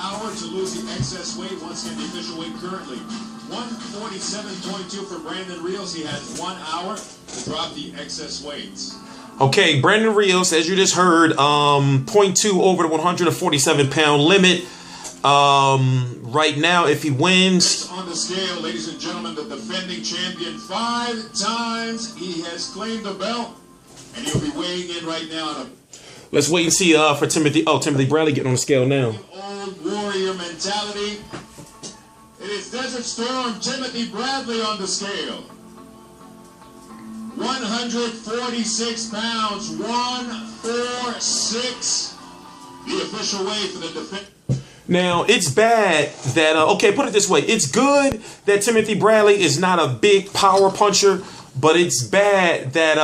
hour to lose the excess weight. Once again, the official weight currently 147.2 for Brandon Rios. He has 1 hour to drop the excess weights. Okay, Brandon Rios, as you just heard, 0.2 over the 147-pound limit. Right now, if he wins... On the scale, ladies and gentlemen, the defending champion 5 times. He has claimed the belt, and he'll be weighing in right now on a... Let's wait and see for Timothy. Oh, Timothy Bradley getting on the scale now. Old warrior mentality. It is Desert Storm Timothy Bradley on the scale. 146 pounds, 146. The official weight for the defense. Now, it's bad that, okay, put it this way. It's good that Timothy Bradley is not a big power puncher, but it's bad that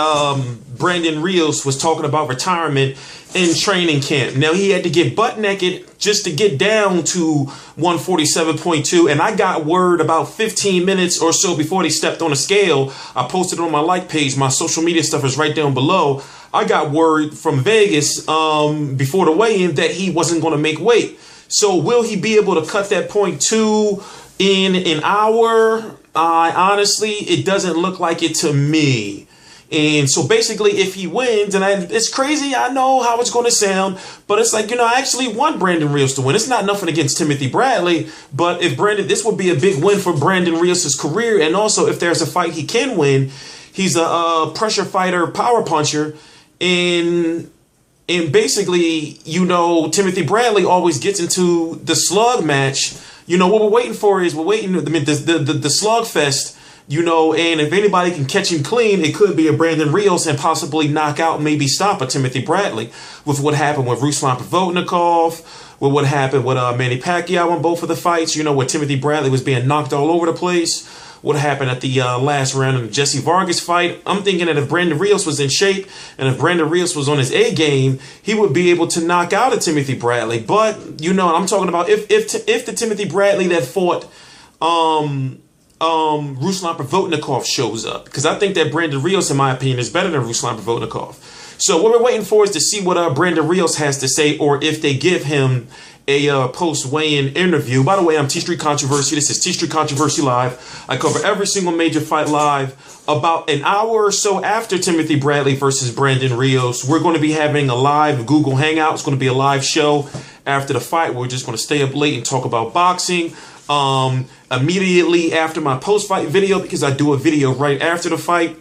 Brandon Rios was talking about retirement in training camp. Now, he had to get butt naked just to get down to 147.2. And I got word about 15 minutes or so before they stepped on the scale. I posted it on my like page. My social media stuff is right down below. I got word from Vegas before the weigh-in that he wasn't going to make weight. So will he be able to cut that 0.2 in an hour? Honestly, it doesn't look like it to me. And so basically, if he wins, and it's crazy, I know how it's going to sound, but it's like, you know, I actually want Brandon Rios to win. It's not nothing against Timothy Bradley, but if this would be a big win for Brandon Rios' career. And also, if there's a fight he can win, he's a pressure fighter, power puncher, and basically, you know, Timothy Bradley always gets into the slug match. You know, what we're waiting for is the slug fest, you know, and if anybody can catch him clean, it could be a Brandon Rios and possibly knock out, maybe stop a Timothy Bradley. With what happened with Ruslan Provodnikov, with what happened with Manny Pacquiao in both of the fights, you know, where Timothy Bradley was being knocked all over the place. What happened at the last round of the Jessie Vargas fight. I'm thinking that if Brandon Rios was in shape and if Brandon Rios was on his A game, he would be able to knock out a Timothy Bradley. But, you know, I'm talking about if the Timothy Bradley that fought Ruslan Provodnikov shows up. Because I think that Brandon Rios, in my opinion, is better than Ruslan Provodnikov. So what we're waiting for is to see what Brandon Rios has to say, or if they give him a post-weigh-in interview. By the way, I'm T Street Controversy. This is T Street Controversy Live. I cover every single major fight live. About an hour or so after Timothy Bradley versus Brandon Rios, we're going to be having a live Google Hangout. It's going to be a live show after the fight. We're just going to stay up late and talk about boxing. Immediately after my post-fight video, because I do a video right after the fight,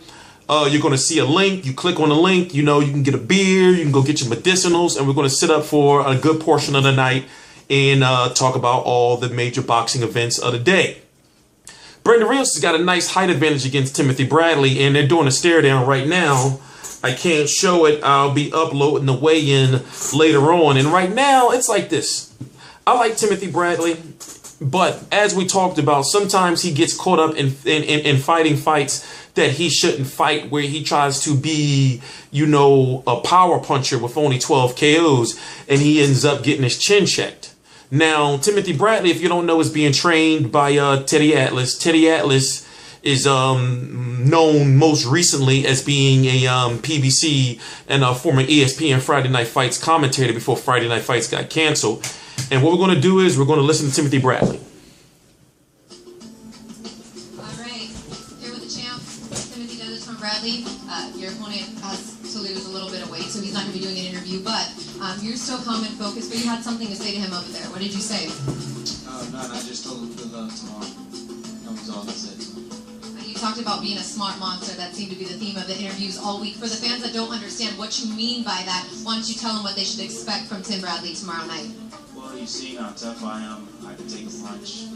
you're going to see a link. You click on the link, you know, you can get a beer, you can go get your medicinals, and we're going to sit up for a good portion of the night and talk about all the major boxing events of the day. Brandon Rios has got a nice height advantage against Timothy Bradley, and they're doing a stare down right now. I can't show it. I'll be uploading the weigh-in later on. And right now, it's like this. I like Timothy Bradley, but as we talked about, sometimes he gets caught up in fighting fights that he shouldn't fight, where he tries to be, you know, a power puncher with only 12 KOs, and he ends up getting his chin checked. Now, Timothy Bradley, if you don't know, is being trained by Teddy Atlas. Teddy Atlas is known most recently as being a PBC and a former ESPN Friday Night Fights commentator before Friday Night Fights got canceled. And what we're going to do is we're going to listen to Timothy Bradley. Bradley, your opponent has to lose a little bit of weight, so he's not going to be doing an interview, but you're still calm and focused, but you had something to say to him over there. What did you say? None. I just told him good luck tomorrow. That was all I said to him. You talked about being a smart monster. That seemed to be the theme of the interviews all week. For the fans that don't understand what you mean by that, why don't you tell them what they should expect from Tim Bradley tomorrow night? Well, you see how tough I am. I can take a punch.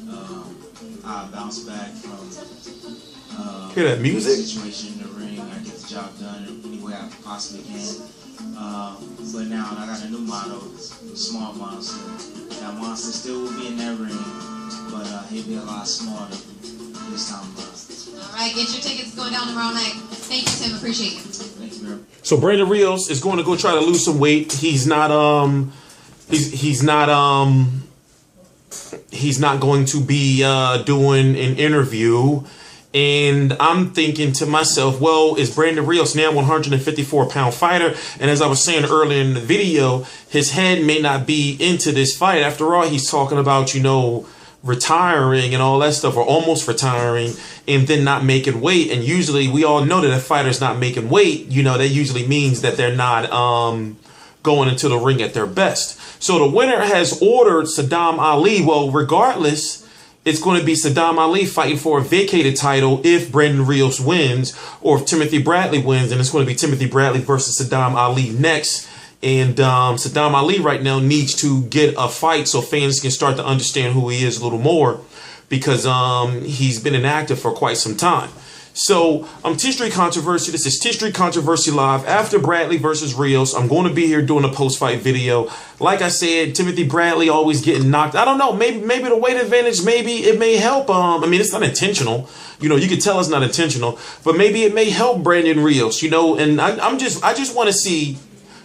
I bounce back from hear that music? Situation in the ring. I get the job done any way I possibly can. But now I got a new motto, smart monster. That monster still will be in that ring, but he'll be a lot smarter this time around. All right, get your tickets going down tomorrow night. Thank you, Tim. Appreciate you. Thank you, man. So Brandon Rios is going to go try to lose some weight. He's not going to be doing an interview. And I'm thinking to myself, well, is Brandon Rios now 154-pound fighter? And as I was saying earlier in the video, his head may not be into this fight. After all, he's talking about, you know, retiring and all that stuff, or almost retiring, and then not making weight. And usually we all know that if a fighter's not making weight, you know, that usually means that they're not going into the ring at their best. So the winner has ordered Saddam Ali. Well, regardless, it's going to be Saddam Ali fighting for a vacated title if Brandon Rios wins, or if Timothy Bradley wins, and it's going to be Timothy Bradley versus Saddam Ali next. And Saddam Ali right now needs to get a fight so fans can start to understand who he is a little more, because he's been inactive for quite some time. So T Street Controversy. This is T Street Controversy Live. After Bradley versus Rios, I'm going to be here doing a post-fight video. Like I said, Timothy Bradley always getting knocked. I don't know. Maybe the weight advantage, maybe it may help. I mean, it's not intentional. You know, you can tell it's not intentional, but maybe it may help Brandon Rios. You know, and I just want to see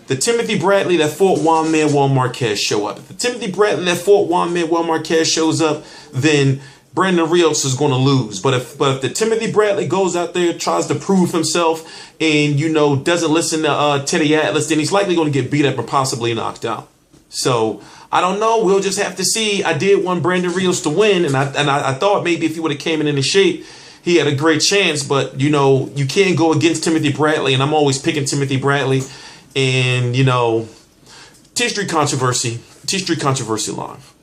the Timothy Bradley that fought Juan Manuel Marquez show up. If the Timothy Bradley that fought Juan Manuel Marquez shows up, then Brandon Rios is going to lose. But if the Timothy Bradley goes out there, tries to prove himself, and, you know, doesn't listen to Teddy Atlas, then he's likely going to get beat up and possibly knocked out. So I don't know. We'll just have to see. I did want Brandon Rios to win, and I thought maybe if he would have came in shape, he had a great chance. But, you know, you can't go against Timothy Bradley, and I'm always picking Timothy Bradley. And, you know, T Street Controversy Live.